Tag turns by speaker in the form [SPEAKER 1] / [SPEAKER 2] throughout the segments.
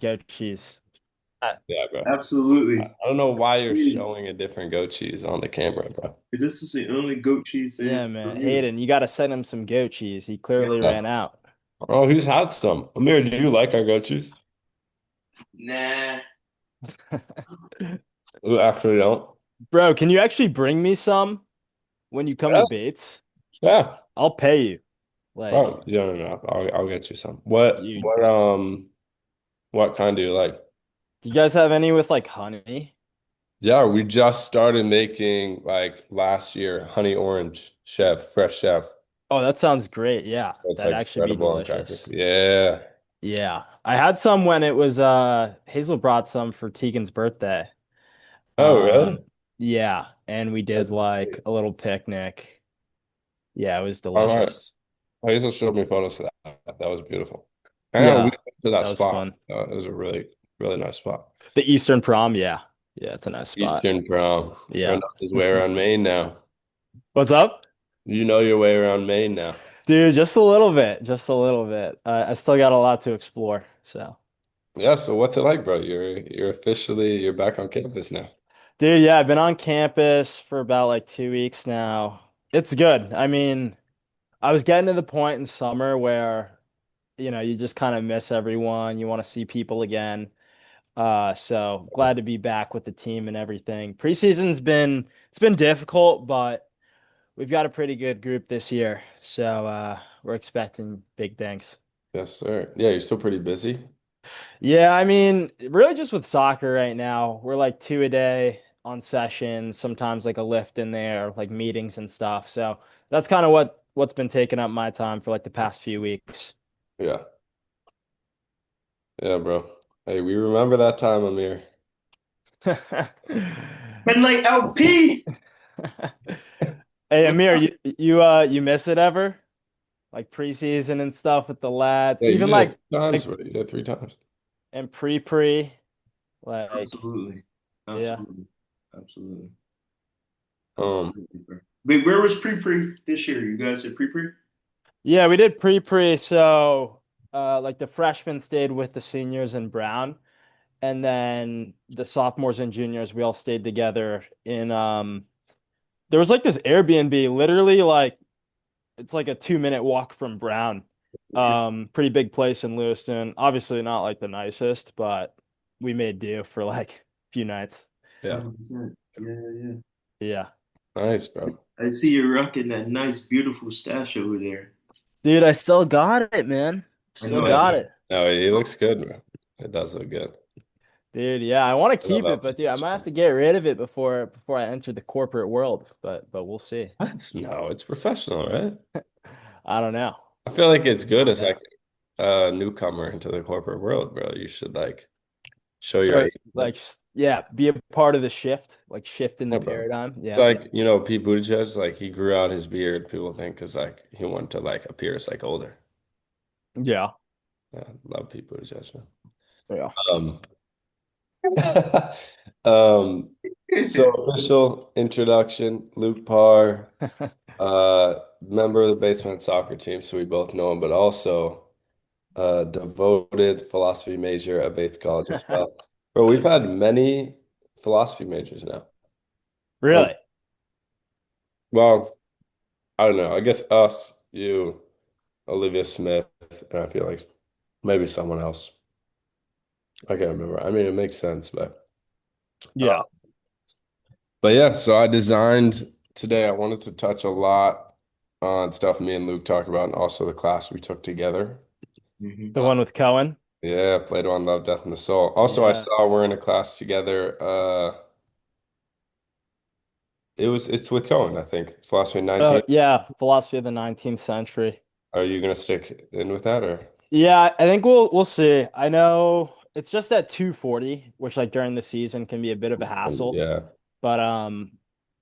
[SPEAKER 1] goat cheese. I,
[SPEAKER 2] Yeah, bro. I
[SPEAKER 3] Absolutely.
[SPEAKER 2] don't know why you're
[SPEAKER 3] Really.
[SPEAKER 2] showing a different goat cheese on the camera, bro.
[SPEAKER 3] This is the only goat cheese they have
[SPEAKER 1] yeah,
[SPEAKER 3] in
[SPEAKER 1] man.
[SPEAKER 3] Bermuda.
[SPEAKER 1] Hayden, you got to send him some goat cheese. He
[SPEAKER 3] Yeah.
[SPEAKER 1] clearly ran out.
[SPEAKER 2] Oh, he's had some. Amir, do you like our goat cheese?
[SPEAKER 3] Nah.
[SPEAKER 2] You actually don't.
[SPEAKER 1] Bro, can you actually bring me some when you come to
[SPEAKER 2] Yeah.
[SPEAKER 1] Bates?
[SPEAKER 2] Yeah.
[SPEAKER 1] I'll pay you. Like,
[SPEAKER 2] Oh, no, no, no. I'll get you some.
[SPEAKER 1] dude,
[SPEAKER 2] What kind do you like?
[SPEAKER 1] do you guys have any with like honey?
[SPEAKER 2] Yeah, we just started making like last year honey orange fresh chef.
[SPEAKER 1] Oh, that sounds great. Yeah,
[SPEAKER 2] It's
[SPEAKER 1] that'd
[SPEAKER 2] like
[SPEAKER 1] actually be
[SPEAKER 2] spreadable on crackers.
[SPEAKER 1] delicious.
[SPEAKER 2] Yeah.
[SPEAKER 1] Yeah. I had some when it was Hazel brought some for Tegan's birthday.
[SPEAKER 2] Oh, really?
[SPEAKER 1] Yeah, and we did
[SPEAKER 3] That's
[SPEAKER 1] like
[SPEAKER 3] sweet.
[SPEAKER 1] a little picnic. Yeah, it was
[SPEAKER 2] All right.
[SPEAKER 1] delicious.
[SPEAKER 2] Hazel showed me photos of that. That was beautiful. And we
[SPEAKER 1] Yeah,
[SPEAKER 2] went to that
[SPEAKER 1] that was
[SPEAKER 2] spot.
[SPEAKER 1] fun.
[SPEAKER 2] It was a really, really nice spot.
[SPEAKER 1] The Eastern Prom, yeah. Yeah, it's a nice spot.
[SPEAKER 2] Eastern Prom. Bro
[SPEAKER 1] Yeah.
[SPEAKER 2] knows his way around Maine now.
[SPEAKER 1] What's up?
[SPEAKER 2] You know your way around Maine now.
[SPEAKER 1] Dude, just a little bit, just a little bit. I still got a lot to explore. So,
[SPEAKER 2] Yeah, so what's it like, bro? You're back on campus now.
[SPEAKER 1] dude, yeah, I've been on campus for about like 2 weeks now. It's good. I mean, I was getting to the point in summer where, you just kind of miss everyone. You want to see people again. So glad to be back with the team and everything. Preseason's been difficult, but we've got a pretty good group this year. So we're expecting big things.
[SPEAKER 2] Yes, sir. Yeah, you're still pretty busy.
[SPEAKER 1] Yeah, I mean, really just with soccer right now, we're like two a day on sessions, sometimes like a lift in there, like meetings and stuff. So that's kind of what's been taking up my time for like the past few weeks.
[SPEAKER 2] Yeah. Yeah, bro. Hey, we remember that time, Amir.
[SPEAKER 3] And like LP.
[SPEAKER 1] Hey Amir, you miss it ever? Like preseason and stuff with the lads,
[SPEAKER 2] Yeah, you
[SPEAKER 1] even
[SPEAKER 2] did it
[SPEAKER 1] like
[SPEAKER 2] 3 times,
[SPEAKER 1] like
[SPEAKER 2] bro. You did it 3 times.
[SPEAKER 1] and pre like
[SPEAKER 3] Absolutely.
[SPEAKER 1] yeah.
[SPEAKER 3] Absolutely. Absolutely.
[SPEAKER 2] Um,
[SPEAKER 3] Absolutely, bro. Wait, where was pre-pre this year? You guys did pre-pre?
[SPEAKER 1] Yeah, we did pre so like the freshmen stayed with the seniors in Brown, and then the sophomores and juniors we all stayed together in there was like this Airbnb, literally like it's like a 2 minute walk from Brown.
[SPEAKER 3] Okay.
[SPEAKER 1] Pretty big place in Lewiston. Obviously not like the nicest, but we made do for like a few nights.
[SPEAKER 2] yeah.
[SPEAKER 3] 100%. Yeah, yeah.
[SPEAKER 1] Yeah.
[SPEAKER 2] Nice, bro.
[SPEAKER 3] I see you're rocking that nice, beautiful stash over there.
[SPEAKER 1] Dude, I still got it, man.
[SPEAKER 3] I
[SPEAKER 1] Still
[SPEAKER 3] know.
[SPEAKER 2] Yeah,
[SPEAKER 1] got
[SPEAKER 2] man.
[SPEAKER 1] it.
[SPEAKER 2] No, he looks good, bro. It does look good.
[SPEAKER 1] Dude, yeah, I want to
[SPEAKER 2] I love
[SPEAKER 1] keep it,
[SPEAKER 2] that
[SPEAKER 1] but dude, I might have
[SPEAKER 2] position.
[SPEAKER 1] to get rid of it before I enter the corporate world, but we'll see.
[SPEAKER 2] What? No, it's professional, right?
[SPEAKER 1] I don't know.
[SPEAKER 2] I feel like it's
[SPEAKER 1] I
[SPEAKER 2] good
[SPEAKER 1] don't
[SPEAKER 2] as
[SPEAKER 1] know.
[SPEAKER 2] like a newcomer into the corporate world, bro. You should like show your
[SPEAKER 1] So
[SPEAKER 2] age. Like,
[SPEAKER 1] like yeah, be a part of the shift, like shift in the
[SPEAKER 2] yeah, bro.
[SPEAKER 1] paradigm.
[SPEAKER 2] It's
[SPEAKER 1] Yeah.
[SPEAKER 2] like, Pete Buttigieg, like he grew out his beard, people think, because like he wanted to like appear as like older.
[SPEAKER 1] Yeah.
[SPEAKER 2] Yeah, love Pete Buttigieg, man.
[SPEAKER 1] Yeah.
[SPEAKER 2] Um, um, so official introduction, Luc Parr, member of the basement soccer team, so we both know him, but also a devoted philosophy major at Bates College as well. Bro, we've had many philosophy majors now. Um,
[SPEAKER 1] Really?
[SPEAKER 2] well, I don't know. I guess us, you, Olivia Smith, and I feel like maybe someone else. I can't remember. I mean, it makes sense, uh,
[SPEAKER 1] Yeah.
[SPEAKER 2] but yeah. So I designed today. I wanted to touch a lot on stuff me and Luke talked about, and also the class we took together.
[SPEAKER 3] Mhm.
[SPEAKER 1] The one with Cohen?
[SPEAKER 2] Yeah, Plato on Love, Death, and the Soul. Also, I
[SPEAKER 1] Yeah.
[SPEAKER 2] saw we're in a class together. It's with Cohen, I think. Philosophy 19.
[SPEAKER 1] Oh, yeah, philosophy of the 19th century.
[SPEAKER 2] Are you gonna stick in with that or?
[SPEAKER 1] Yeah, I think we'll see. I know it's just at 240, which like during the season can be a bit of a hassle,
[SPEAKER 2] Yeah.
[SPEAKER 1] but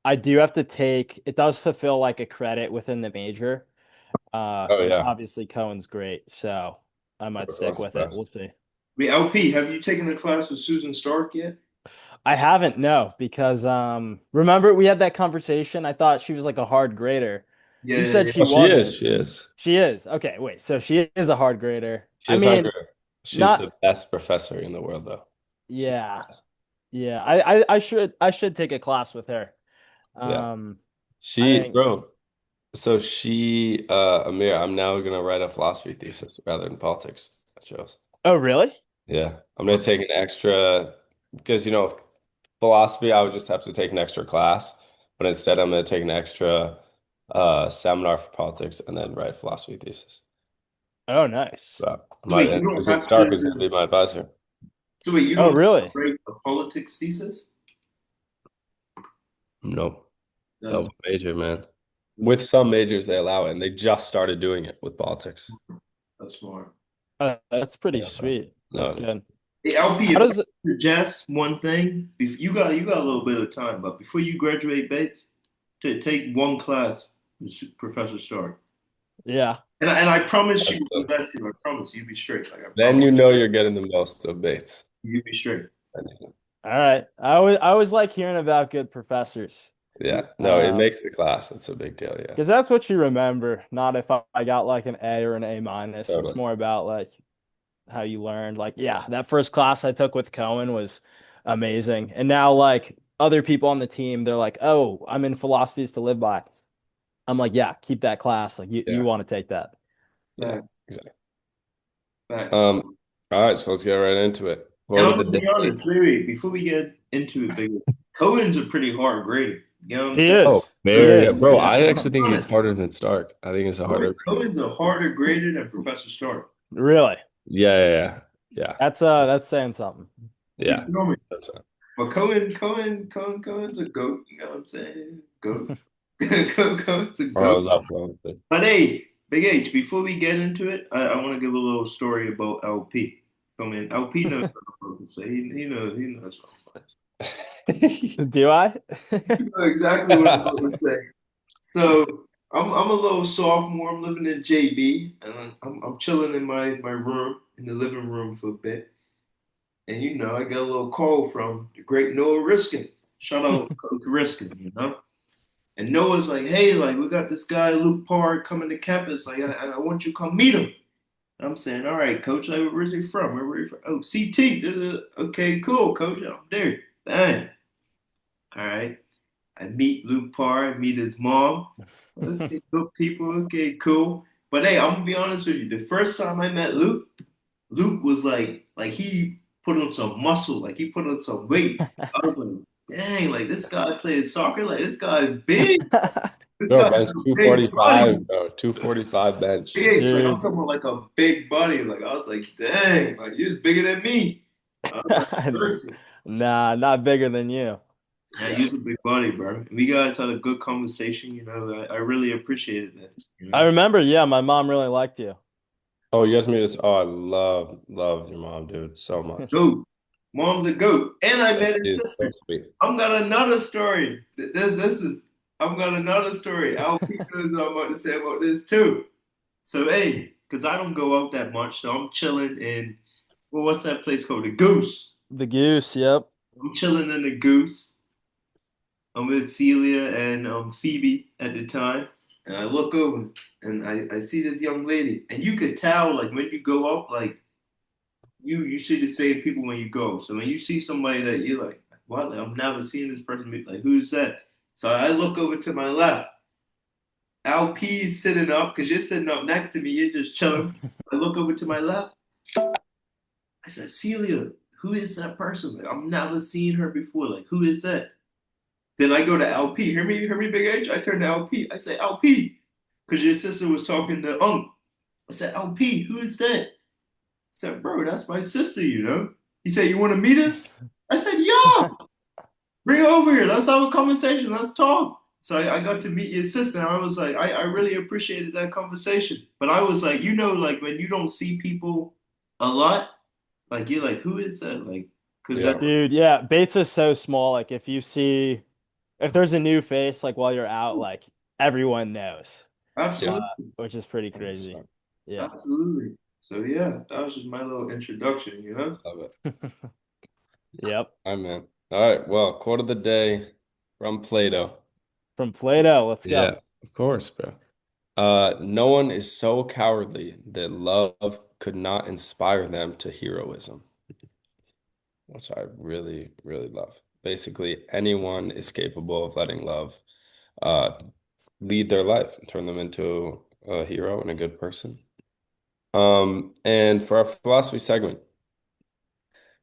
[SPEAKER 1] I do have to take it does fulfill like a credit within the major.
[SPEAKER 2] Oh
[SPEAKER 1] And
[SPEAKER 2] yeah.
[SPEAKER 1] obviously Cohen's great, so I might stick
[SPEAKER 2] I'm
[SPEAKER 1] with it. We'll
[SPEAKER 2] impressed.
[SPEAKER 1] see.
[SPEAKER 3] Wait, LP, have you taken the class with Susan Stark yet?
[SPEAKER 1] I haven't, no, because remember we had that conversation. I thought she was like a hard grader.
[SPEAKER 3] Yeah,
[SPEAKER 1] You
[SPEAKER 3] yeah,
[SPEAKER 1] said
[SPEAKER 3] yeah.
[SPEAKER 1] she
[SPEAKER 2] Oh, she is.
[SPEAKER 1] wasn't.
[SPEAKER 2] She is.
[SPEAKER 1] She is. Okay, wait. So she is a hard grader.
[SPEAKER 2] She
[SPEAKER 1] I
[SPEAKER 2] is high
[SPEAKER 1] mean,
[SPEAKER 2] grade. She's
[SPEAKER 1] Not
[SPEAKER 2] the best professor in the world, though. She's the
[SPEAKER 1] yeah.
[SPEAKER 2] best.
[SPEAKER 1] Yeah. I should take a class with her.
[SPEAKER 2] Yeah.
[SPEAKER 1] Um I
[SPEAKER 2] She,
[SPEAKER 1] think
[SPEAKER 2] bro. So Amir, I'm now gonna write a philosophy thesis rather than politics. I chose.
[SPEAKER 1] Oh really?
[SPEAKER 2] Yeah. I'm gonna take an extra because philosophy, I would just have to take an extra class, but instead I'm gonna take an extra seminar for politics and then write a philosophy thesis.
[SPEAKER 1] Oh nice.
[SPEAKER 2] So
[SPEAKER 3] So
[SPEAKER 2] my
[SPEAKER 3] wait, you
[SPEAKER 2] and
[SPEAKER 3] don't
[SPEAKER 2] Visit
[SPEAKER 3] have
[SPEAKER 2] Stark is gonna
[SPEAKER 3] to.
[SPEAKER 2] be my advisor.
[SPEAKER 3] So wait, you
[SPEAKER 1] Oh
[SPEAKER 3] don't have to
[SPEAKER 1] really?
[SPEAKER 3] write a politics thesis?
[SPEAKER 2] No,
[SPEAKER 3] That's
[SPEAKER 2] double major, man. With some majors they allow it, and they just started doing it with politics.
[SPEAKER 3] that's smart.
[SPEAKER 1] That's pretty
[SPEAKER 2] Yeah, bro.
[SPEAKER 1] sweet.
[SPEAKER 2] No,
[SPEAKER 1] That's
[SPEAKER 2] it is.
[SPEAKER 1] good.
[SPEAKER 3] Hey, LP,
[SPEAKER 1] How
[SPEAKER 3] if I
[SPEAKER 1] does it
[SPEAKER 3] suggest one thing, you got a little bit of time, but before you graduate, Bates, to take one class with Professor Stark.
[SPEAKER 1] yeah.
[SPEAKER 3] And I promise
[SPEAKER 2] That's
[SPEAKER 3] you,
[SPEAKER 2] good.
[SPEAKER 3] bless you. I promise you'll be straight. Like I
[SPEAKER 2] Then
[SPEAKER 3] promise
[SPEAKER 2] you know you're getting the most of Bates.
[SPEAKER 3] you'll be straight.
[SPEAKER 1] All right. I always like hearing about good professors.
[SPEAKER 2] Yeah, no, it
[SPEAKER 1] Um,
[SPEAKER 2] makes the class. It's a big deal. Yeah,
[SPEAKER 1] because that's what you remember, not if I got like an A or an A minus. It's
[SPEAKER 2] totally.
[SPEAKER 1] more about like how you learned. Like, yeah, that first class I took with Cohen was amazing. And now like other people on the team, they're like, "Oh, I'm in philosophies to live by." I'm like, "Yeah, keep that class. Like you
[SPEAKER 2] Yeah,
[SPEAKER 1] want to take that."
[SPEAKER 2] yeah,
[SPEAKER 3] Facts.
[SPEAKER 2] exactly.
[SPEAKER 3] Facts.
[SPEAKER 2] Um, all right, so let's get right into it.
[SPEAKER 3] And
[SPEAKER 2] Word
[SPEAKER 3] I'm
[SPEAKER 2] of the
[SPEAKER 3] gonna be
[SPEAKER 2] day.
[SPEAKER 3] honest, wait, before we get into it, big Cohen's a pretty hard grader. You know what I'm
[SPEAKER 1] He
[SPEAKER 3] saying?
[SPEAKER 2] Oh,
[SPEAKER 1] is. He
[SPEAKER 2] very,
[SPEAKER 1] is.
[SPEAKER 2] bro.
[SPEAKER 1] Yeah.
[SPEAKER 2] I
[SPEAKER 3] I'm
[SPEAKER 2] actually
[SPEAKER 3] gonna be
[SPEAKER 2] think he's
[SPEAKER 3] honest.
[SPEAKER 2] harder than Stark. I think he's a harder grader.
[SPEAKER 3] Cohen's a harder grader than Professor Stark.
[SPEAKER 1] Really.
[SPEAKER 2] Yeah, yeah, yeah,
[SPEAKER 1] That's saying something.
[SPEAKER 3] You
[SPEAKER 2] yeah,
[SPEAKER 3] feel me?
[SPEAKER 2] yeah.
[SPEAKER 3] But Cohen's a goat. You know what I'm saying? Goat. Cohen's a
[SPEAKER 2] Oh, I
[SPEAKER 3] goat.
[SPEAKER 2] love going.
[SPEAKER 3] But hey, Big H, before we get into it, I want to give a little story about LP. I mean, LP knows what I'm about to say. He knows what I'm about to say.
[SPEAKER 1] Do I?
[SPEAKER 3] You know exactly what I'm about to say. So I'm a little sophomore. I'm living in JB, and I'm chilling in my room in the living room for a bit. And I got a little call from the great Noah Riskin. Shout out Coach Riskin. And Noah's like, hey, like we got this guy Luc Parr coming to campus. Like I want you to come meet him. I'm saying, all right, coach, like where's he from? Where he from? Oh, CT. Okay, cool, coach. I'm there. Bang. All right. I meet Luc Parr, I meet his mom. Okay, good people. Okay, cool. But hey, I'm gonna be honest with you. The first time I met Luke, Luke was like he put on some muscle, like he put on some weight. I was like, dang, like this guy plays soccer, like this guy is big. This
[SPEAKER 2] Bro,
[SPEAKER 3] guy has
[SPEAKER 2] bench
[SPEAKER 3] a big
[SPEAKER 2] 245,
[SPEAKER 3] body.
[SPEAKER 2] bro. 245 bench.
[SPEAKER 3] Big. Like I'm
[SPEAKER 1] Dude.
[SPEAKER 3] talking about like a big body. Like I was like, dang, like he was bigger than me. I was like, mercy.
[SPEAKER 1] Nah, not bigger than you.
[SPEAKER 3] Yeah,
[SPEAKER 2] Yeah.
[SPEAKER 3] he's a big body, bro. And we guys had a good conversation. I really appreciated that.
[SPEAKER 1] I remember, yeah, my mom really liked you.
[SPEAKER 2] Oh, you guys made this. Oh, I love your mom, dude, so much.
[SPEAKER 3] Goat. Mom the goat. And I
[SPEAKER 2] Like,
[SPEAKER 3] met his
[SPEAKER 2] it's so
[SPEAKER 3] sister.
[SPEAKER 2] sweet.
[SPEAKER 3] I'm got another story. This is I've got another story. I'll keep knows what I'm about to say about this too. So hey, because I don't go out that much, so I'm chilling in what's that place called? The Goose.
[SPEAKER 1] The goose, yep.
[SPEAKER 3] I'm chilling in the Goose. I'm with Celia and Phoebe at the time. And I look over and I see this young lady. And you could tell like when you go up, like you see the same people when you go. So when you see somebody that you're like, what? I've never seen this person. Like, who's that? So I look over to my left. LP is sitting up because you're sitting up next to me. You're just chilling. I look over to my left. I said, Celia, who is that person? Like, I've never seen her before. Like, who is that? Then I go to LP. Hear me, Big H. I turn to LP. I say, LP, because your sister was talking to Unc. I said, LP, who is that? He said, bro, that's my sister. He said, you want to meet her? I said, yeah, bring her over here. Let's have a conversation. Let's talk. So I got to meet your sister. And I was like, I really appreciated that conversation. But I was like, like when you don't see people a lot, like you're like, who is that? Like, because that
[SPEAKER 2] Yeah,
[SPEAKER 1] Dude, yeah, Bates is so small. Like if there's a new face, like while you're out, like everyone knows,
[SPEAKER 2] yeah.
[SPEAKER 3] absolutely,
[SPEAKER 1] which is pretty crazy.
[SPEAKER 2] 100%.
[SPEAKER 1] Yeah.
[SPEAKER 3] absolutely. So yeah, that was just my little introduction.
[SPEAKER 2] Love it.
[SPEAKER 1] Yep.
[SPEAKER 2] All right, man. All right. Well, quote of the day from Plato.
[SPEAKER 1] From Plato, let's go.
[SPEAKER 2] Yeah, of course, bro. No one is so cowardly that love could not inspire them to heroism, which I really, really love. Basically, anyone is capable of letting love uh, lead their life and turn them into a hero and a good person. And for our philosophy segment,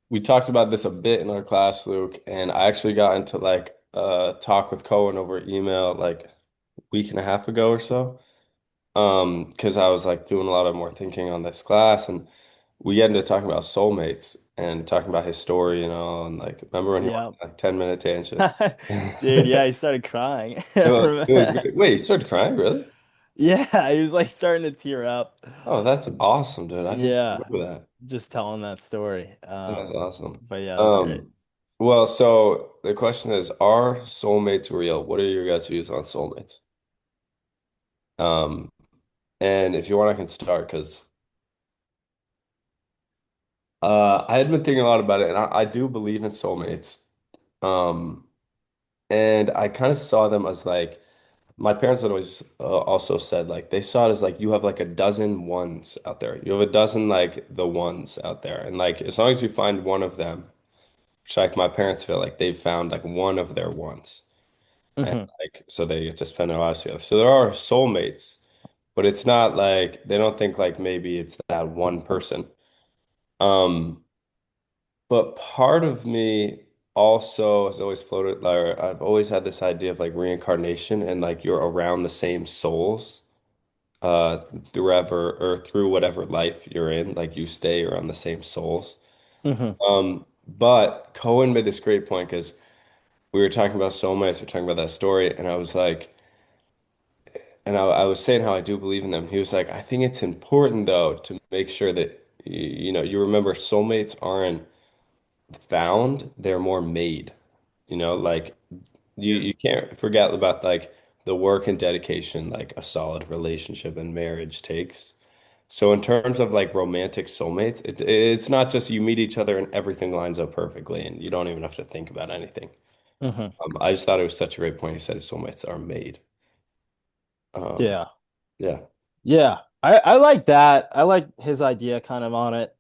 [SPEAKER 2] we talked about this a bit in our class, Luke, and I actually got into like a talk with Cohen over email like a week and a half ago or so. Because I was like doing a lot of more thinking on this class, and we get into talking about soulmates and talking about his story, and like remember when he went
[SPEAKER 1] Yeah.
[SPEAKER 2] on, like 10-minute tangent?
[SPEAKER 1] Dude, yeah, he started crying.
[SPEAKER 2] It was great. Wait, you started crying, really?
[SPEAKER 1] Yeah, he was like starting to tear up.
[SPEAKER 2] Oh, that's awesome, dude. I didn't
[SPEAKER 1] Yeah,
[SPEAKER 2] remember that.
[SPEAKER 1] just telling that story.
[SPEAKER 2] That's awesome.
[SPEAKER 1] But yeah, it was great.
[SPEAKER 2] Well, so the question is, are soulmates real? What are your guys' views on soulmates? Um, and if you want, I can start because I had been thinking a lot about it, and I do believe in soulmates. Um, and I kind of saw them as like my parents had always also said like they saw it as like you have like a dozen ones out there. You have a dozen like the ones out there, and like as long as you find one of them, which like my parents feel like they've found like one of their ones, and
[SPEAKER 1] Hmm.
[SPEAKER 2] like so they get to spend their lives together. So there are soulmates, but it's not like they don't think like maybe it's that one person. Um, but part of me also has always floated, like I've always had this idea of like reincarnation and like you're around the same souls through whatever life you're in, like you stay around the same souls.
[SPEAKER 1] Hmm.
[SPEAKER 2] But Cohen made this great point because we were talking about soulmates, we were talking about that story, and I was like, and I was saying how I do believe in them. He was like, I think it's important though to make sure that you remember soulmates aren't found, they're more made. Like you
[SPEAKER 3] Yeah.
[SPEAKER 2] you can't forget about like the work and dedication like a solid relationship and marriage takes. So in terms of like romantic soulmates, it's not just you meet each other and everything lines up perfectly and you don't even have to think about anything.
[SPEAKER 1] Hmm.
[SPEAKER 2] I just thought it was such a great point. He said soulmates are made. Um,
[SPEAKER 1] Yeah.
[SPEAKER 2] yeah,
[SPEAKER 1] Yeah. I like that. I like his idea kind of on it.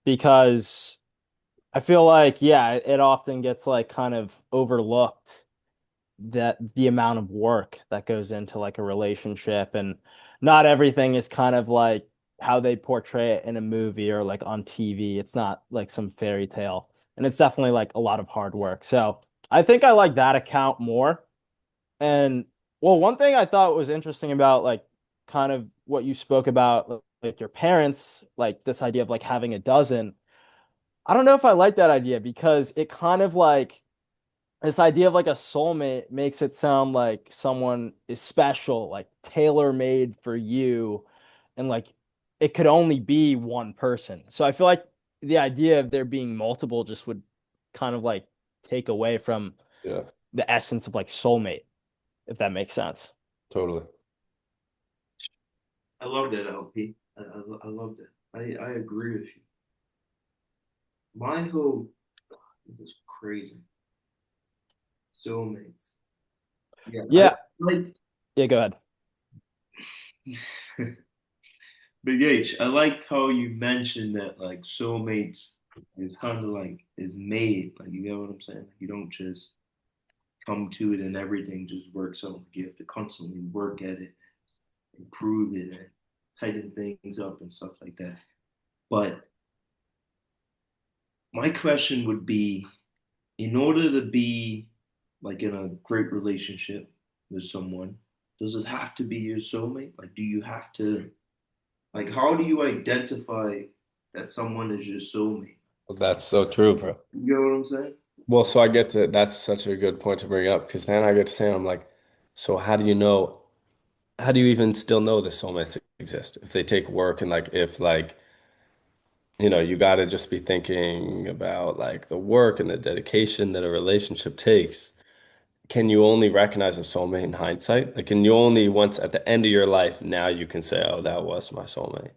[SPEAKER 1] Because I feel like, yeah, it often gets like kind of overlooked that the amount of work that goes into like a relationship, and not everything is kind of like how they portray it in a movie or like on TV. It's not like some fairy tale, and it's definitely like a lot of hard work. So I think I like that account more. And well, one thing I thought was interesting about like kind of what you spoke about, like your parents, like this idea of like having a dozen. I don't know if I like that idea because it kind of like this idea of like a soulmate makes it sound like someone is special, like tailor-made for you, and like it could only be one person. So I feel like the idea of there being multiple just would kind of like take away from
[SPEAKER 2] yeah,
[SPEAKER 1] the essence of like soulmate, if that makes sense.
[SPEAKER 2] totally.
[SPEAKER 3] I love that, LP. I love that. I agree with you. My whole this is crazy. Soulmates. Yeah, I
[SPEAKER 1] Yeah,
[SPEAKER 3] like
[SPEAKER 1] yeah, go ahead.
[SPEAKER 3] Big H. I liked how you mentioned that like soulmates is kind of like is made. Like you get what I'm saying? Like, you don't just come to it and everything just works out. Like, you have to constantly work at it, improve it, and tighten things up and stuff like that. But my question would be, in order to be like in a great relationship with someone, does it have to be your soulmate? Like, do you have to like how do you identify that someone is your soulmate?
[SPEAKER 2] Well, that's so true, bro.
[SPEAKER 3] You know what I'm saying?
[SPEAKER 2] Well, so that's such a good point to bring up because then I get to say, I'm like, so how do you even still know the soulmates exist? If they take work and like, if like, you got to just be thinking about like the work and the dedication that a relationship takes. Can you only recognize a soulmate in hindsight? Like, can you only once at the end of your life, now you can say, oh, that was my soulmate?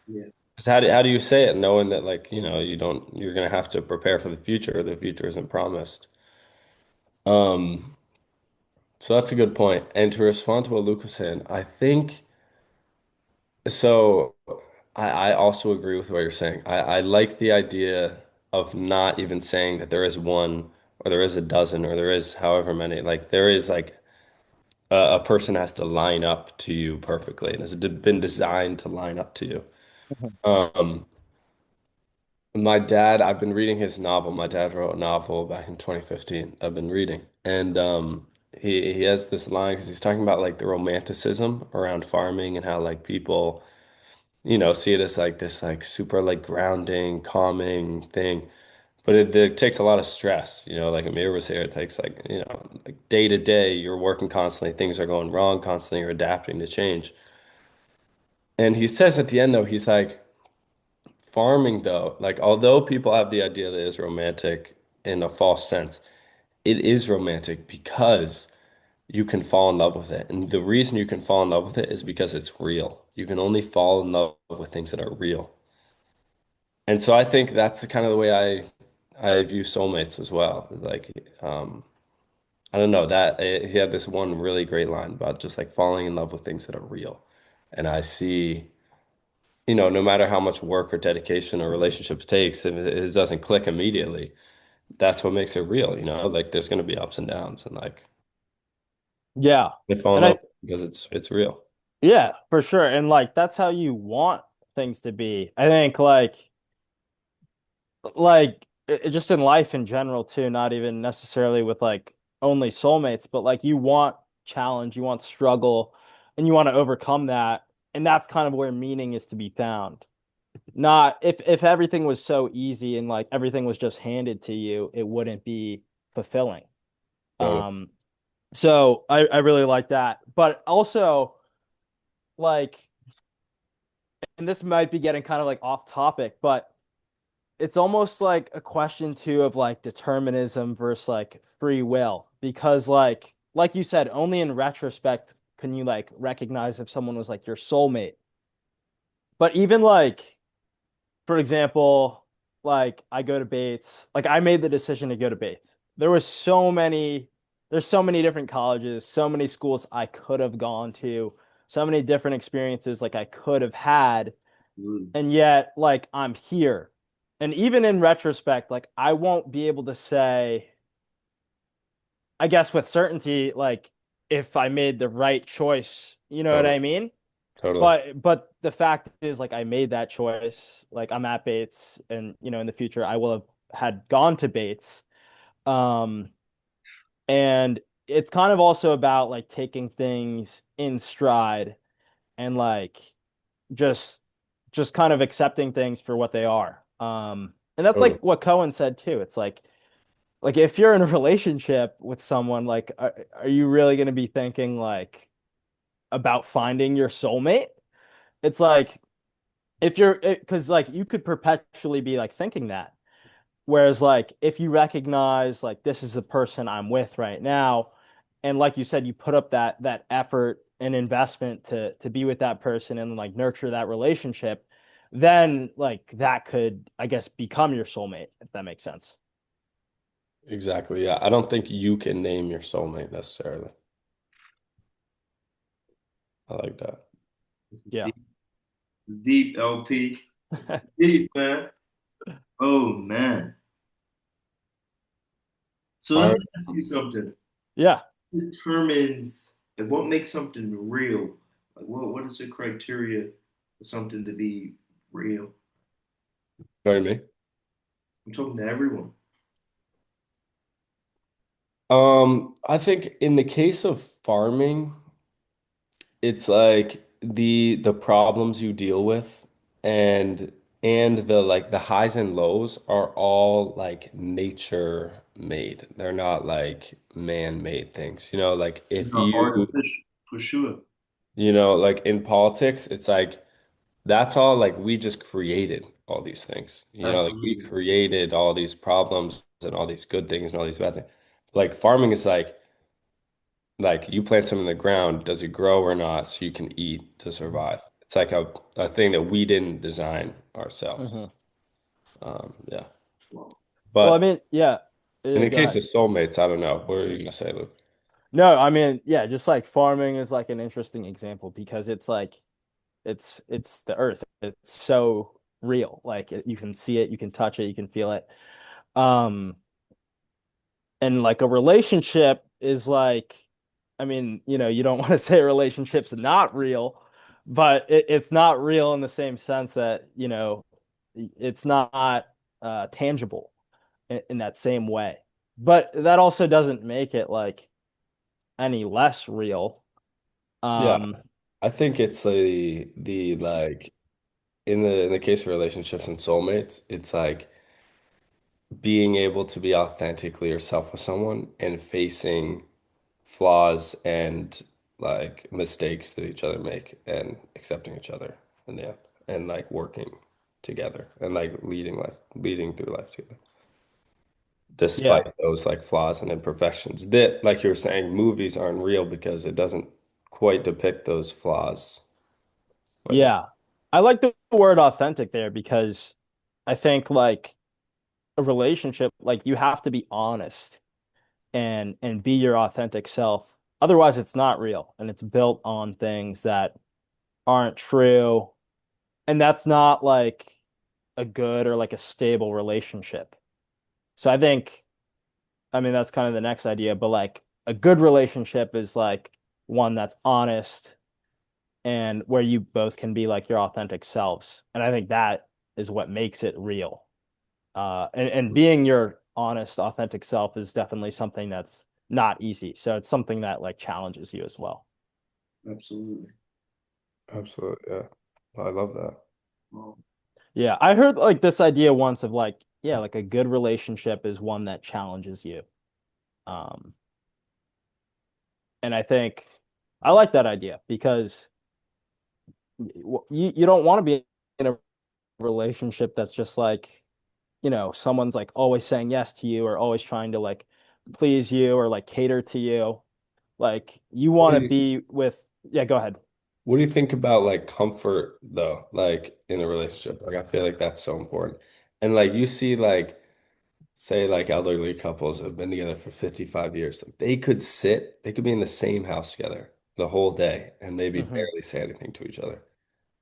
[SPEAKER 3] Yeah.
[SPEAKER 2] 'Cause how do you say it knowing that like, you're gonna have to prepare for the future. The future isn't promised. Um, so that's a good point. And to respond to what Luke was saying, I think so. I also agree with what you're saying. I like the idea of not even saying that there is one or there is a dozen or there is however many. Like there is like a person has to line up to you perfectly and has been designed to line up to you.
[SPEAKER 1] Mhm.
[SPEAKER 2] Um, my dad, I've been reading his novel. My dad wrote a novel back in 2015. I've been reading, and he has this line because he's talking about like the romanticism around farming and how like people, see it as like this like super like grounding, calming thing. But it takes a lot of stress, like Amir was here, it takes like, like day to day, you're working constantly, things are going wrong constantly, you're adapting to change. And he says at the end though, he's like, farming though, like although people have the idea that it's romantic in a false sense, it is romantic because you can fall in love with it. And the reason you can fall in love with it is because it's real. You can only fall in love with things that are real. And so I think that's the kind of the way I view soulmates as well. Like, I don't know that he had this one really great line about just like falling in love with things that are real. And I see, no matter how much work or dedication or relationships takes, if it doesn't click immediately, that's what makes it real, Like there's going to be ups and downs, and like
[SPEAKER 1] Yeah.
[SPEAKER 2] they fall in
[SPEAKER 1] And
[SPEAKER 2] love
[SPEAKER 1] I
[SPEAKER 2] because it's real.
[SPEAKER 1] Yeah, for sure. And like that's how you want things to be. I think just in life in general too, not even necessarily with like only soulmates, but like you want challenge, you want struggle, and you want to overcome that. And that's kind of where meaning is to be found. Not if everything was so easy and like everything was just handed to you, it wouldn't be fulfilling.
[SPEAKER 2] Totally.
[SPEAKER 1] Um, so I really like that. But also like, and this might be getting kind of like off topic, but it's almost like a question too of like determinism versus like free will because like you said, only in retrospect can you like recognize if someone was like your soulmate. But even like, for example, like I go to Bates, like I made the decision to go to Bates. There's so many different colleges, so many schools I could have gone to, so many different experiences like I could have had,
[SPEAKER 3] Mm.
[SPEAKER 1] and yet like I'm here. And even in retrospect, like I won't be able to say, I guess with certainty, like if I made the right choice, you know what
[SPEAKER 2] Totally.
[SPEAKER 1] I mean?
[SPEAKER 2] Totally.
[SPEAKER 1] But the fact is like I made that choice. Like I'm at Bates and in the future I will have had gone to Bates. Um and it's kind of also about like taking things in stride and like just just kind of accepting things for what they are. And that's
[SPEAKER 2] Totally.
[SPEAKER 1] like what Cohen said too. It's like if you're in a relationship with someone, like are you really going to be thinking like about finding your soulmate? It's like if you're because like you could perpetually be like thinking that. Whereas like if you recognize like this is the person I'm with right now, and like you said, you put up that effort and investment to be with that person and like nurture that relationship, then like that could, I guess, become your soulmate, if that makes sense.
[SPEAKER 2] Exactly. Yeah. I don't think you can name your soulmate necessarily. I like that.
[SPEAKER 1] Yeah.
[SPEAKER 3] Deep, deep LP. Deep, man. Oh man. So
[SPEAKER 2] All
[SPEAKER 3] let
[SPEAKER 2] right.
[SPEAKER 3] me ask you something.
[SPEAKER 1] Yeah.
[SPEAKER 3] Determines like what makes something real? Like what is the criteria for something to be real?
[SPEAKER 2] Join me.
[SPEAKER 3] I'm talking to everyone.
[SPEAKER 2] I think in the case of farming, it's like the problems you deal with and the like the highs and lows are all like nature made. They're not like man-made things. Like if
[SPEAKER 3] No, artificial for sure.
[SPEAKER 2] like in politics, it's like that's all like we just created all these things. Like we
[SPEAKER 3] Absolutely.
[SPEAKER 2] created all these problems and all these good things and all these bad things. Like farming is like you plant something in the ground, does it grow or not so you can eat to survive? It's like a thing that we didn't design ourselves.
[SPEAKER 1] Hmm.
[SPEAKER 2] Yeah.
[SPEAKER 3] Wow.
[SPEAKER 1] Well, I
[SPEAKER 2] But
[SPEAKER 1] mean, yeah.
[SPEAKER 2] in
[SPEAKER 1] Yeah,
[SPEAKER 2] the
[SPEAKER 1] go
[SPEAKER 2] case
[SPEAKER 1] ahead.
[SPEAKER 2] of soulmates, I don't know. What are you gonna say, Luke?
[SPEAKER 1] No, I mean, yeah, just like farming is like an interesting example because it's the earth. It's so real. Like you can see it, you can touch it, you can feel it. Um, and like a relationship is like, I mean, you don't want to say a relationship's not real, but it's not real in the same sense that, it's not tangible in that same way. But that also doesn't make it like any less real.
[SPEAKER 2] Yeah,
[SPEAKER 1] Um,
[SPEAKER 2] I think it's the like in the case of relationships and soulmates, it's like being able to be authentically yourself with someone and facing flaws and like mistakes that each other make and accepting each other in the end and like working together and like leading through life together
[SPEAKER 1] yeah.
[SPEAKER 2] despite those like flaws and imperfections that like you were saying movies aren't real because it doesn't quite depict those flaws quite as
[SPEAKER 1] Yeah. I like the word authentic there because I think like a relationship, like you have to be honest and be your authentic self. Otherwise, it's not real and it's built on things that aren't true. And that's not like a good or like a stable relationship. So I think, I mean, that's kind of the next idea, but like a good relationship is like one that's honest and where you both can be like your authentic selves. And I think that is what makes it real. And being your honest, authentic self is definitely something that's not easy. So it's something that like challenges you as well.
[SPEAKER 3] Absolutely.
[SPEAKER 2] absolutely yeah I love that.
[SPEAKER 3] Well,
[SPEAKER 1] Yeah, I heard like this idea once of like, yeah, like a good relationship is one that challenges you. Um, and I think I like that idea because you don't want to be in a relationship that's just like, someone's like always saying yes to you or always trying to like please you or like cater to you. Like you
[SPEAKER 2] what
[SPEAKER 1] want
[SPEAKER 2] do
[SPEAKER 1] to
[SPEAKER 2] you
[SPEAKER 1] be with, yeah, go ahead.
[SPEAKER 2] what do you think about like comfort though like in a relationship like I feel like that's so important and like you see like say like elderly couples have been together for 55 years, like they could be in the same house together the whole day and maybe
[SPEAKER 1] Hmm.
[SPEAKER 2] barely say anything to each other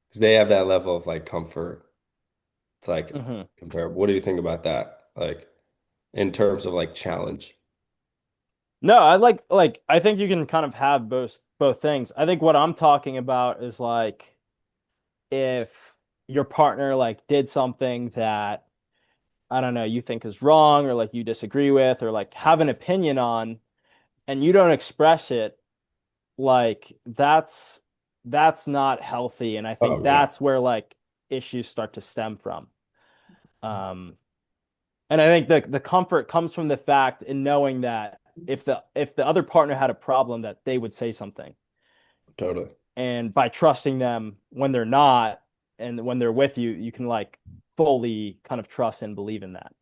[SPEAKER 2] because they have that level of like comfort. It's like
[SPEAKER 1] Hmm.
[SPEAKER 2] comparable. What do you think about that? Like in terms of like challenge?
[SPEAKER 1] No, I like I think you can kind of have both things. I think what I'm talking about is like if your partner like did something that I don't know, you think is wrong or like you disagree with or like have an opinion on and you don't express it, like that's not healthy. And I think
[SPEAKER 2] Oh yeah,
[SPEAKER 1] that's where like issues start to stem from. Um, and I think the comfort comes from the fact in knowing that if the other partner had a problem that they would say something.
[SPEAKER 2] totally,
[SPEAKER 1] And by trusting them when they're not and when they're with you, you can like fully kind of trust and believe in that.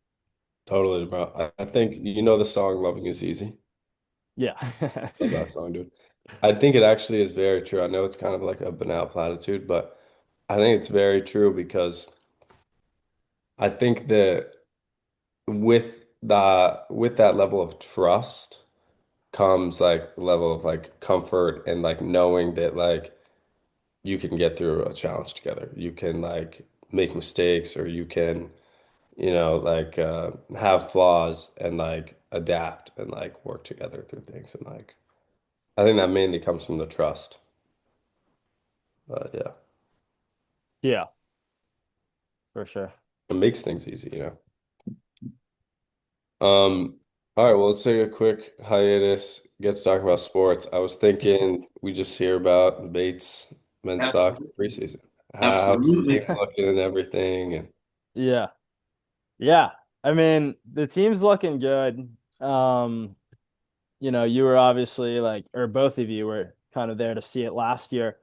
[SPEAKER 2] totally, bro. I think you know the song "Loving Is Easy."
[SPEAKER 1] Yeah.
[SPEAKER 2] Love that song, dude. I think it actually is very true. I know it's kind of like a banal platitude, but I think it's very true because I think that with that level of trust comes like the level of like comfort and like knowing that like you can get through a challenge together. You can like make mistakes or you can, like have flaws and like adapt and like work together through things and like I think that mainly comes from the trust. But yeah,
[SPEAKER 1] Yeah, for sure.
[SPEAKER 2] it makes things easy. All right, well, let's take a quick hiatus, get to talking about sports. I was thinking we just hear about Bates men's soccer
[SPEAKER 3] absolutely.
[SPEAKER 2] preseason. How's the team
[SPEAKER 3] Absolutely.
[SPEAKER 2] looking and everything? And
[SPEAKER 1] Yeah. Yeah. I mean, the team's looking good. You were obviously like, or both of you were kind of there to see it last year,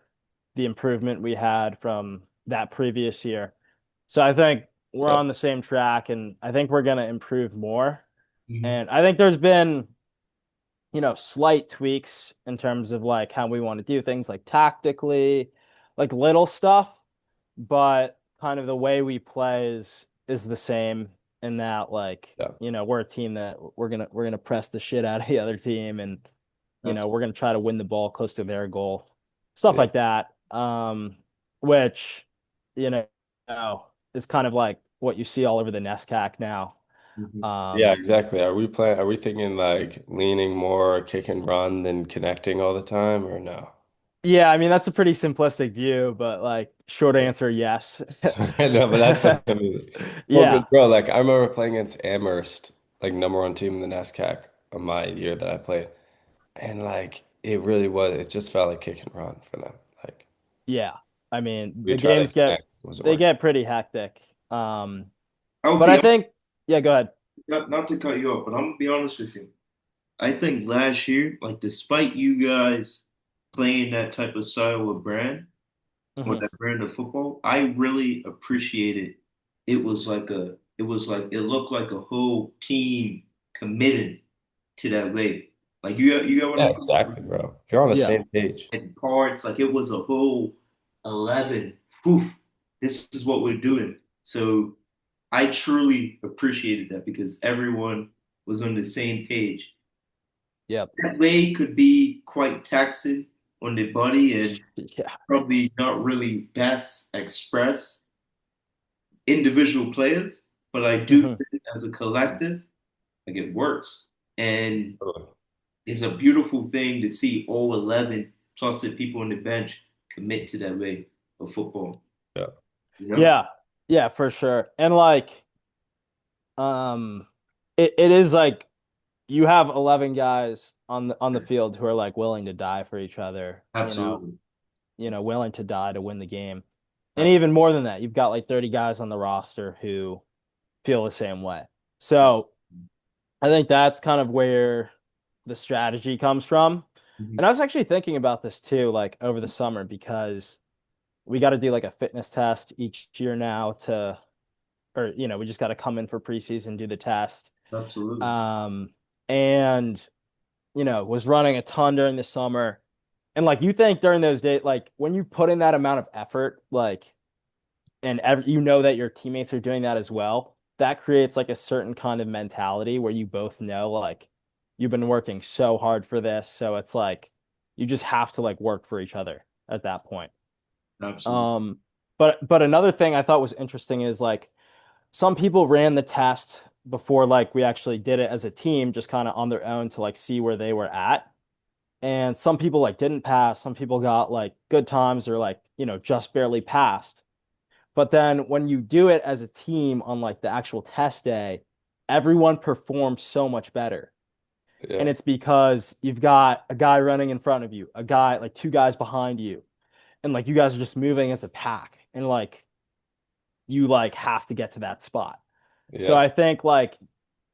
[SPEAKER 1] the improvement we had from that previous year. So I think we're
[SPEAKER 2] yeah,
[SPEAKER 1] on the same track and I think we're going to improve more.
[SPEAKER 2] Mhm.
[SPEAKER 1] And I think there's been, slight tweaks in terms of like how we want to do things like tactically, like little stuff, but kind of the way we play is the same in that like,
[SPEAKER 2] yeah,
[SPEAKER 1] we're a team that we're gonna press the shit out of the other team and we're
[SPEAKER 3] Absolutely.
[SPEAKER 1] gonna try to win the ball close to their goal. Stuff
[SPEAKER 2] yeah.
[SPEAKER 1] like that. which, you know, is kind of like what you see all over the NESCAC now.
[SPEAKER 2] Mhm. Yeah,
[SPEAKER 1] Um,
[SPEAKER 2] exactly. Are we thinking like leaning more kick and run than connecting all the time or no?
[SPEAKER 1] yeah, I mean that's a pretty simplistic view, but like short answer, yes.
[SPEAKER 2] No, but that's what I mean. Well,
[SPEAKER 1] Yeah,
[SPEAKER 2] bro, like I remember playing against Amherst, like number one team in the NESCAC of my year that I played. And like it really was, it just felt like kick and run for them. Like
[SPEAKER 1] yeah. I mean
[SPEAKER 2] we
[SPEAKER 1] the
[SPEAKER 2] tried to
[SPEAKER 1] games get
[SPEAKER 2] connect, it wasn't
[SPEAKER 1] they
[SPEAKER 2] working.
[SPEAKER 1] get pretty hectic. But I
[SPEAKER 3] LP,
[SPEAKER 1] think, yeah, go ahead.
[SPEAKER 3] not to cut you off, but I'm gonna be honest with you. I think last year, like despite you guys playing that type of style of brand or
[SPEAKER 1] Hmm.
[SPEAKER 3] that brand of football, I really appreciated it was like it looked like a whole team committed to that way. Like you got what
[SPEAKER 2] Yeah,
[SPEAKER 3] I'm saying?
[SPEAKER 2] exactly, bro. If you're on the
[SPEAKER 1] Yeah.
[SPEAKER 2] same page.
[SPEAKER 3] And parts, like it was a whole 11. Poof, this is what we're doing. So I truly appreciated that because everyone was on the same page.
[SPEAKER 1] Yeah.
[SPEAKER 3] That way could be quite taxing on the body and
[SPEAKER 1] Yeah.
[SPEAKER 3] probably not really best express individual players, but I do
[SPEAKER 1] Hmm.
[SPEAKER 3] think as a collective, like it works. And
[SPEAKER 2] Totally.
[SPEAKER 3] it's a beautiful thing to see all 11 plus the people on the bench commit to that way of football.
[SPEAKER 2] Yeah.
[SPEAKER 3] You know?
[SPEAKER 1] Yeah. Yeah, for sure. And like, um, it is like you have 11 guys on the field who are like willing to die for each other,
[SPEAKER 3] Absolutely.
[SPEAKER 1] willing to die to win the game. And
[SPEAKER 3] Absolutely.
[SPEAKER 1] even more than that, you've got like 30 guys on the roster who feel the same way. So I think that's kind of where the strategy comes from.
[SPEAKER 3] Mhm.
[SPEAKER 1] And I was actually thinking about this too, like over the summer, because we got to do like a fitness test each year now or we just got to come in for preseason, do the test.
[SPEAKER 3] Absolutely.
[SPEAKER 1] Um, and was running a ton during the summer. And like you think during those days, like when you put in that amount of effort, like and that your teammates are doing that as well, that creates like a certain kind of mentality where you both know like you've been working so hard for this. So it's like you just have to like work for each other at that point.
[SPEAKER 3] Absolutely.
[SPEAKER 1] Um, but another thing I thought was interesting is like some people ran the test before like we actually did it as a team, just kind of on their own to like see where they were at. And some people like didn't pass, some people got like good times or like, just barely passed. But then when you do it as a team on like the actual test day, everyone performs so much better. And
[SPEAKER 2] Yeah.
[SPEAKER 1] it's because you've got a guy running in front of you, a guy like two guys behind you, and like you guys are just moving as a pack and like you like have to get to that spot. So
[SPEAKER 2] Yeah.
[SPEAKER 1] I think like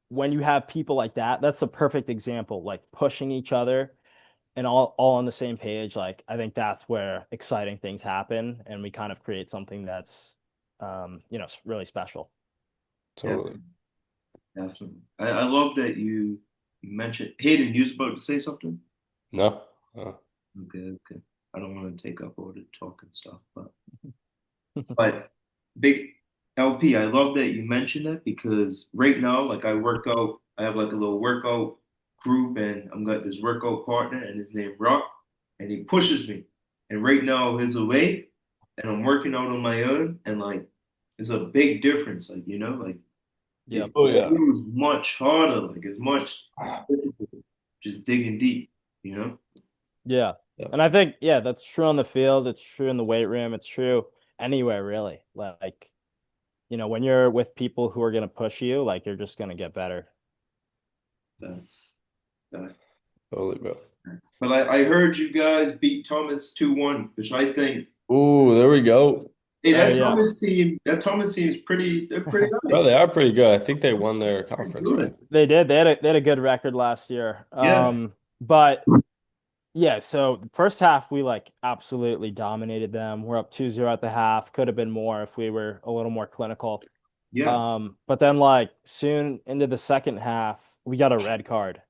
[SPEAKER 1] when you have people like that, that's a perfect example, like pushing each other and all on the same page. Like I think that's where exciting things happen and we kind of create something that's really special.
[SPEAKER 3] Definitely.
[SPEAKER 2] Totally.
[SPEAKER 3] Definitely. I love that you mentioned Hayden, you was about to say something?
[SPEAKER 2] No?
[SPEAKER 3] Okay, okay. I don't want to take up all the talking stuff, but big LP, I love that you mentioned that because right now, like I work out, I have like a little workout group and I'm got this workout partner and his name Rock and he pushes me. And right now he's away and I'm working out on my own and like it's a big difference. Like, like it
[SPEAKER 1] Yep.
[SPEAKER 2] Oh yeah.
[SPEAKER 3] feels much harder, like it's much difficult just digging deep, you know?
[SPEAKER 1] Yeah. And I
[SPEAKER 2] Definitely.
[SPEAKER 1] think, yeah, that's true on the field. It's true in the weight room. It's true anywhere, really. Like, when you're with people who are going to push you, like, you're just going to get better.
[SPEAKER 3] Uh, uh,
[SPEAKER 2] Totally, bro.
[SPEAKER 3] but I heard you guys beat Thomas 2-1, which I think
[SPEAKER 2] Ooh, there we go.
[SPEAKER 3] hey,
[SPEAKER 1] Oh, yeah.
[SPEAKER 3] That Thomas team is they're pretty
[SPEAKER 2] Bro,
[SPEAKER 3] high.
[SPEAKER 2] they are pretty good. I think they won their
[SPEAKER 3] They're
[SPEAKER 2] conference, right?
[SPEAKER 3] good.
[SPEAKER 1] They did. They had a good record last year.
[SPEAKER 3] Yeah,
[SPEAKER 1] But yeah, so the first half we like absolutely dominated them. We're up 2-0 at the half. Could have been more if we were a little more clinical.
[SPEAKER 3] yeah,
[SPEAKER 1] But then like soon into the second half, we got a red card.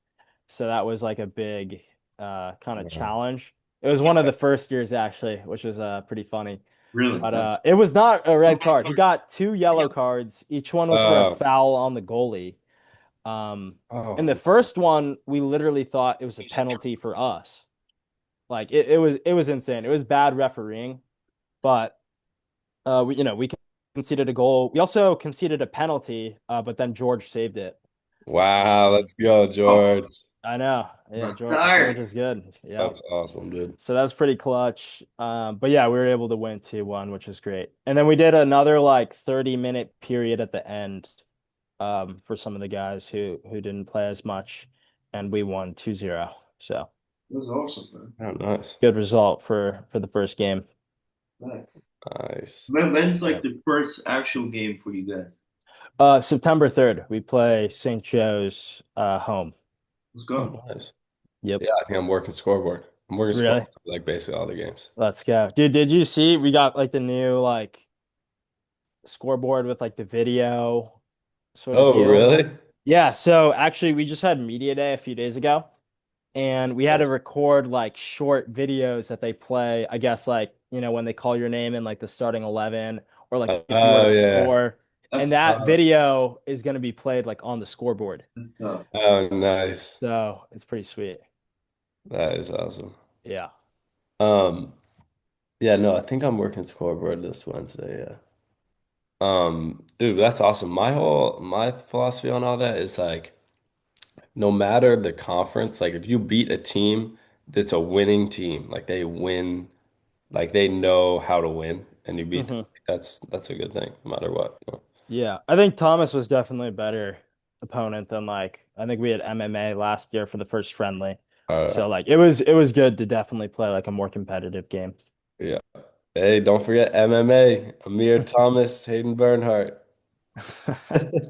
[SPEAKER 1] So that was like a big kind of
[SPEAKER 2] Yeah.
[SPEAKER 1] challenge. It was one of the first years actually, which was pretty funny.
[SPEAKER 3] really.
[SPEAKER 1] But it was not a red card. He got two yellow cards. Each one was for a
[SPEAKER 2] Uh,
[SPEAKER 1] foul on the goalie. Um, in the
[SPEAKER 2] oh,
[SPEAKER 1] first one, we literally thought it was a penalty for us. Like it was insane. It was bad refereeing, but We conceded a goal. We also conceded a penalty, but then George saved it.
[SPEAKER 2] Wow,
[SPEAKER 1] Um,
[SPEAKER 2] let's go,
[SPEAKER 3] Oh,
[SPEAKER 2] George.
[SPEAKER 1] I know. Yeah,
[SPEAKER 3] yes,
[SPEAKER 1] George
[SPEAKER 3] sir.
[SPEAKER 1] is good. Yeah.
[SPEAKER 2] That's awesome, dude.
[SPEAKER 1] So that's pretty clutch. But yeah, we were able to win 2-1, which is great. And then we did another like 30-minute period at the end for some of the guys who didn't play as much, and we won 2-0. So
[SPEAKER 3] That was awesome, man.
[SPEAKER 2] Oh, nice.
[SPEAKER 1] good result for the first game.
[SPEAKER 3] Nice.
[SPEAKER 2] Nice.
[SPEAKER 3] When's
[SPEAKER 2] Yeah.
[SPEAKER 3] like the first actual game for you guys?
[SPEAKER 1] September 3rd, we play St. Joe's home.
[SPEAKER 3] Let's
[SPEAKER 2] Oh,
[SPEAKER 3] go.
[SPEAKER 2] nice.
[SPEAKER 1] Yep.
[SPEAKER 2] Yeah, I think I'm working scoreboard. I'm working
[SPEAKER 1] Really?
[SPEAKER 2] scoreboard like basically all the games.
[SPEAKER 1] Let's go. Dude, did you see we got like the new like scoreboard with like the video sort of
[SPEAKER 2] Oh,
[SPEAKER 1] deal?
[SPEAKER 2] really?
[SPEAKER 1] Yeah, so actually we just had media day a few days ago and we had to record like short videos that they play, I guess like, when they call your name in like the starting 11 or like if you were to
[SPEAKER 2] Oh, yeah.
[SPEAKER 1] score and
[SPEAKER 3] That's
[SPEAKER 1] that
[SPEAKER 3] tough.
[SPEAKER 1] video is going to be played like on the scoreboard.
[SPEAKER 3] That's tough.
[SPEAKER 2] Oh, nice.
[SPEAKER 1] So, it's pretty sweet.
[SPEAKER 2] That is awesome.
[SPEAKER 1] Yeah.
[SPEAKER 2] Um, yeah, no, I think I'm working scoreboard this Wednesday, yeah. Dude, that's awesome. My philosophy on all that is like no matter the conference, like if you beat a team that's a winning team, like they win, like they know how to win and you beat them,
[SPEAKER 1] hmm
[SPEAKER 2] that's a good thing, no matter what.
[SPEAKER 1] Yeah. I think Thomas was definitely a better opponent than like I think we had MMA last year for the first friendly.
[SPEAKER 2] Uh,
[SPEAKER 1] So like it was good to definitely play like a more competitive game.
[SPEAKER 2] yeah. Hey, don't forget MMA, Amir Thomas, Hayden Bernhardt.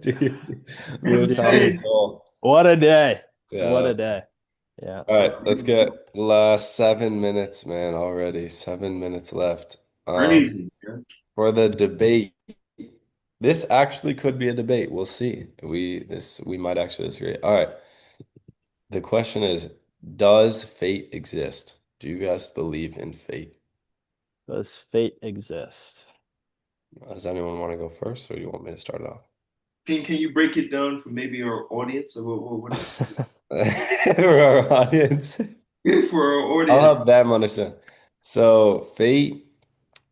[SPEAKER 2] Dude, Amir Thomas
[SPEAKER 3] Hey,
[SPEAKER 2] goal.
[SPEAKER 1] What a day.
[SPEAKER 2] Yeah,
[SPEAKER 1] What a
[SPEAKER 2] that's
[SPEAKER 1] day. Yeah.
[SPEAKER 2] all right,
[SPEAKER 3] that's
[SPEAKER 2] let's get the last 7 minutes, man, already. 7 minutes left. Um,
[SPEAKER 3] crazy. Man.
[SPEAKER 2] for the debate, this actually could be a debate. We'll see. We might actually disagree. All right. The question is, does fate exist? Do you guys believe in fate?
[SPEAKER 1] Does fate exist?
[SPEAKER 2] Does anyone want to go first, or you want me to start it off?
[SPEAKER 3] Can you break it down for maybe our audience? Or what is
[SPEAKER 2] For our audience.
[SPEAKER 3] it for our
[SPEAKER 2] I'll
[SPEAKER 3] audience?
[SPEAKER 2] help them understand. So, fate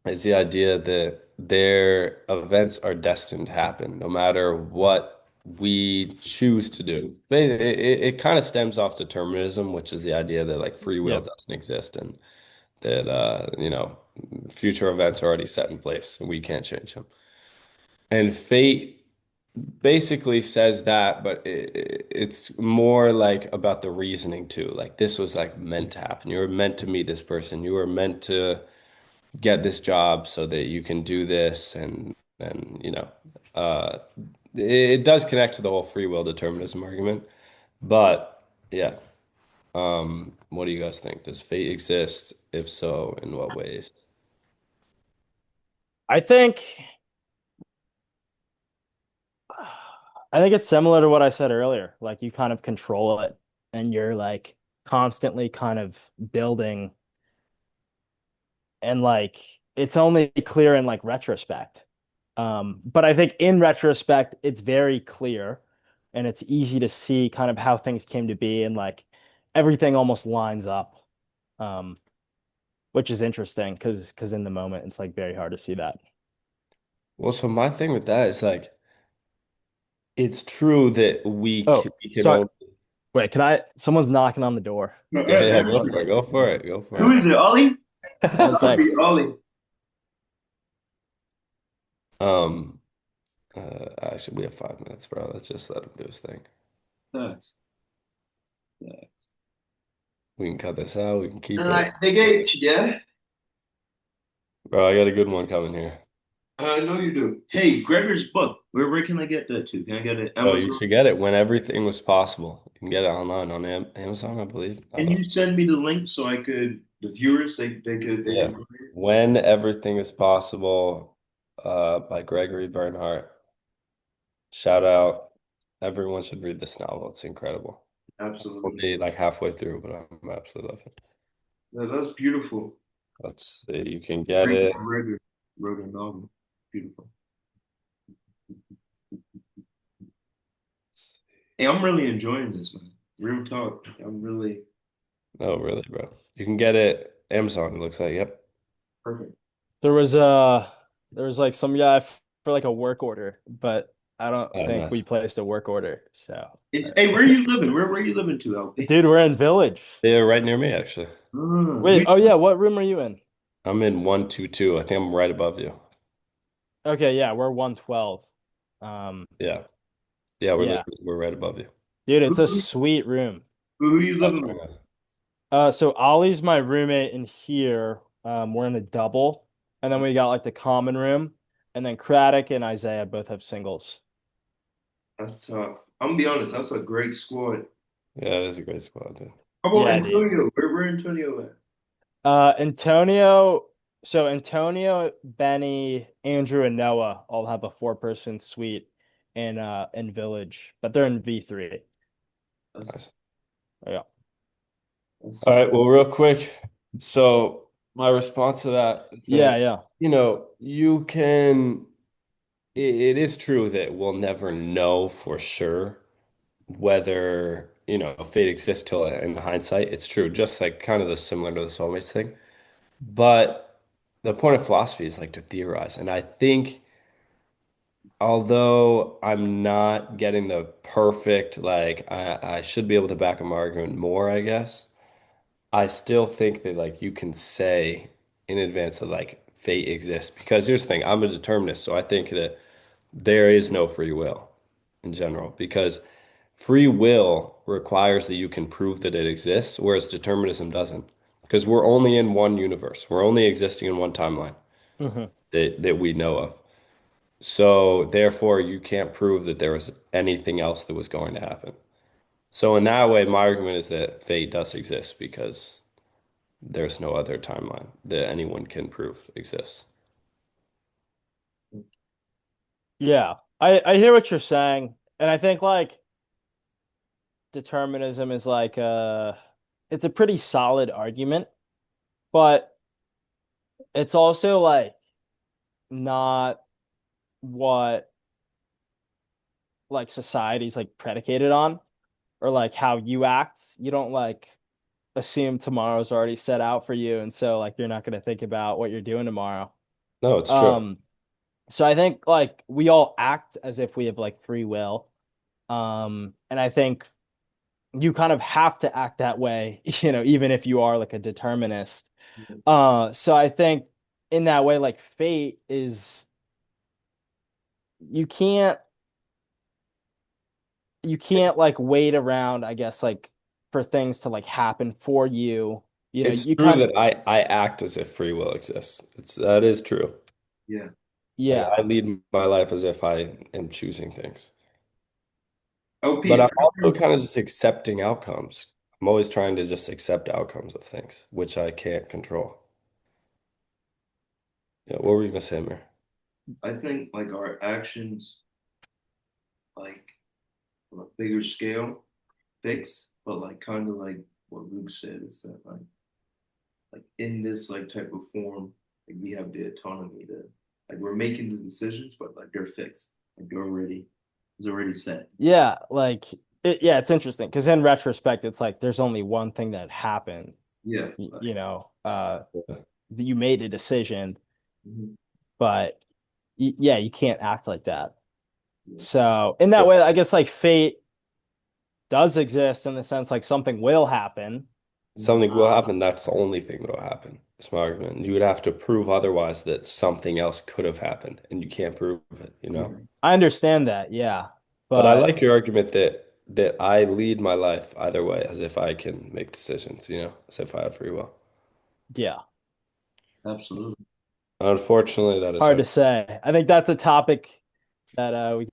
[SPEAKER 2] is the idea that their events are destined to happen, no matter what we choose to do. It kind of stems off determinism, which is the idea that like free will
[SPEAKER 1] Yep.
[SPEAKER 2] doesn't exist and that future events are already set in place and we can't change them. And fate basically says that, but it's more like about the reasoning too. Like this was like meant to happen. You were meant to meet this person. You were meant to get this job so that you can do this and uh it does connect to the whole free will determinism argument. But yeah, what do you guys think? Does fate exist? If so, in what ways?
[SPEAKER 1] I think I think it's similar to what I said earlier. Like you kind of control it and you're like constantly kind of building and like it's only clear in like retrospect. But I think in retrospect, it's very clear and it's easy to see kind of how things came to be and like everything almost lines up. Um, which is interesting because in the moment it's like very hard to see that.
[SPEAKER 2] Well, so my thing with that is like it's true that
[SPEAKER 1] Oh,
[SPEAKER 2] we can
[SPEAKER 1] sorry.
[SPEAKER 2] only
[SPEAKER 1] Wait, can I? Someone's knocking on the door.
[SPEAKER 3] No,
[SPEAKER 2] yeah, yeah,
[SPEAKER 1] One
[SPEAKER 2] go for it.
[SPEAKER 1] sec.
[SPEAKER 2] Go for it. Go for
[SPEAKER 3] who is it? Ollie?
[SPEAKER 1] One
[SPEAKER 2] it.
[SPEAKER 3] That'd
[SPEAKER 1] sec.
[SPEAKER 3] be Ollie.
[SPEAKER 2] Um actually we have 5 minutes, bro. Let's just let him do his thing.
[SPEAKER 3] Thanks. Yeah.
[SPEAKER 2] We can cut this out, we can keep
[SPEAKER 3] And
[SPEAKER 2] it.
[SPEAKER 3] like the gate, yeah.
[SPEAKER 2] Bro, I got a good one coming here.
[SPEAKER 3] I know you do. Hey, Gregor's book. Where can I get that to? Can I get it
[SPEAKER 2] Oh, you
[SPEAKER 3] Amazon?
[SPEAKER 2] should get it when everything was possible. You can get it online on Amazon, I believe. I don't
[SPEAKER 3] Can
[SPEAKER 2] know.
[SPEAKER 3] you send me the link so the viewers they
[SPEAKER 2] Yeah.
[SPEAKER 3] can read it?
[SPEAKER 2] When Everything is Possible, by Gregory Bernhardt. Shout out. Everyone should read this novel. It's incredible.
[SPEAKER 3] Absolutely.
[SPEAKER 2] Only like halfway through, but I'm absolutely loving it.
[SPEAKER 3] That's beautiful.
[SPEAKER 2] Let's see. You can get
[SPEAKER 3] Frank
[SPEAKER 2] it.
[SPEAKER 3] Gregor wrote a novel. Beautiful. Hey, I'm really enjoying this, man. Real talk. I'm really
[SPEAKER 2] Oh, really, bro? You can get it Amazon, it looks like. Yep.
[SPEAKER 3] perfect.
[SPEAKER 1] There was There was like some guy for like a work order, but I don't
[SPEAKER 2] Oh,
[SPEAKER 1] think
[SPEAKER 2] nice.
[SPEAKER 1] we placed a work order. So,
[SPEAKER 3] Hey, where are you living? Where are you living to, LP?
[SPEAKER 1] dude, we're in Village.
[SPEAKER 2] They're right near me, actually.
[SPEAKER 1] Wait, oh yeah, what room are you in?
[SPEAKER 2] I'm in 122. I think I'm right above you.
[SPEAKER 1] Okay, yeah, we're 112. Um,
[SPEAKER 2] Yeah. Yeah,
[SPEAKER 1] yeah.
[SPEAKER 2] we're right above you.
[SPEAKER 1] Dude, it's a
[SPEAKER 3] Who,
[SPEAKER 1] sweet room.
[SPEAKER 3] who are you
[SPEAKER 2] That's
[SPEAKER 3] living
[SPEAKER 2] very
[SPEAKER 3] with?
[SPEAKER 2] nice.
[SPEAKER 1] So Ollie's my roommate in here. We're in a double, and then we got like the common room, and then Craddock and Isaiah both have singles.
[SPEAKER 3] That's tough. I'm gonna be honest, that's a great squad.
[SPEAKER 2] Yeah, it is a great spot, dude.
[SPEAKER 3] How about
[SPEAKER 1] Yeah, dude.
[SPEAKER 3] Antonio? Where Antonio at?
[SPEAKER 1] Antonio, so Antonio, Benny, Andrew, and Noah all have a four-person suite in Village, but they're in V3.
[SPEAKER 3] That's
[SPEAKER 2] Nice.
[SPEAKER 1] Yeah.
[SPEAKER 3] that's
[SPEAKER 2] All
[SPEAKER 3] tough.
[SPEAKER 2] right, well, real quick. So my response to that is
[SPEAKER 1] Yeah,
[SPEAKER 2] that,
[SPEAKER 1] yeah.
[SPEAKER 2] you can, it is true that we'll never know for sure whether, fate exists till in hindsight. It's true, just like kind of the similar to the soulmates thing. But the point of philosophy is like to theorize. And I think although I'm not getting the perfect, like I should be able to back up my argument more, I guess. I still think that like you can say in advance that like fate exists because here's the thing, I'm a determinist, so I think that there is no free will in general because free will requires that you can prove that it exists, whereas determinism doesn't. Because we're only in one universe. We're only existing in one timeline
[SPEAKER 1] Hmm.
[SPEAKER 2] that we know of. So therefore you can't prove that there was anything else that was going to happen. So in that way, my argument is that fate does exist because there's no other timeline that anyone can prove exists.
[SPEAKER 1] Yeah. I hear what you're saying, and I think like determinism is like it's a pretty solid argument, but it's also like not what like society's like predicated on or like how you act. You don't like assume tomorrow's already set out for you, and so like you're not going to think about what you're doing tomorrow.
[SPEAKER 2] No, it's true.
[SPEAKER 1] Um, so I think like we all act as if we have like free will. And I think you kind of have to act that way, even if you are like a determinist. So I think in that way, like fate is you can't you can't like wait around, I guess, like for things to like happen for you.
[SPEAKER 2] It's
[SPEAKER 1] You
[SPEAKER 2] true
[SPEAKER 1] kind of
[SPEAKER 2] that I act as if free will exists. That is true.
[SPEAKER 3] Yeah.
[SPEAKER 2] Like
[SPEAKER 1] yeah.
[SPEAKER 2] I lead my life as if I am choosing things. But
[SPEAKER 3] LP,
[SPEAKER 2] I'm also kind of just accepting outcomes. I'm always trying to just accept outcomes of things, which I can't control. Yeah, what were you gonna say, Amir?
[SPEAKER 3] I think like our actions, like on a bigger scale, fix, but like kind of like what Luke said is that like in this like type of form, like we have the autonomy to like we're making the decisions, but like they're fixed, like they're already it's already set.
[SPEAKER 1] Yeah, like yeah, it's interesting because in retrospect, it's like there's only one thing that happened.
[SPEAKER 3] Yeah.
[SPEAKER 2] Yeah.
[SPEAKER 1] You made a decision,
[SPEAKER 3] Mhm.
[SPEAKER 1] but yeah, you can't act like that.
[SPEAKER 3] Yeah.
[SPEAKER 1] So in that way, I guess like fate does exist in the sense like something will happen.
[SPEAKER 3] Mhm.
[SPEAKER 2] Something will happen. That's the only thing that will happen. That's my argument. You would have to prove otherwise that something else could have happened, and you can't prove it, you know?
[SPEAKER 3] Yeah.
[SPEAKER 1] I understand that, yeah,
[SPEAKER 2] But I
[SPEAKER 1] but
[SPEAKER 2] like your argument that I lead my life either way, as if I can make decisions, as if I have free will.
[SPEAKER 1] yeah,
[SPEAKER 3] Absolutely.
[SPEAKER 2] Unfortunately, that is
[SPEAKER 1] hard
[SPEAKER 2] hard.
[SPEAKER 1] to say. I think that's a topic that we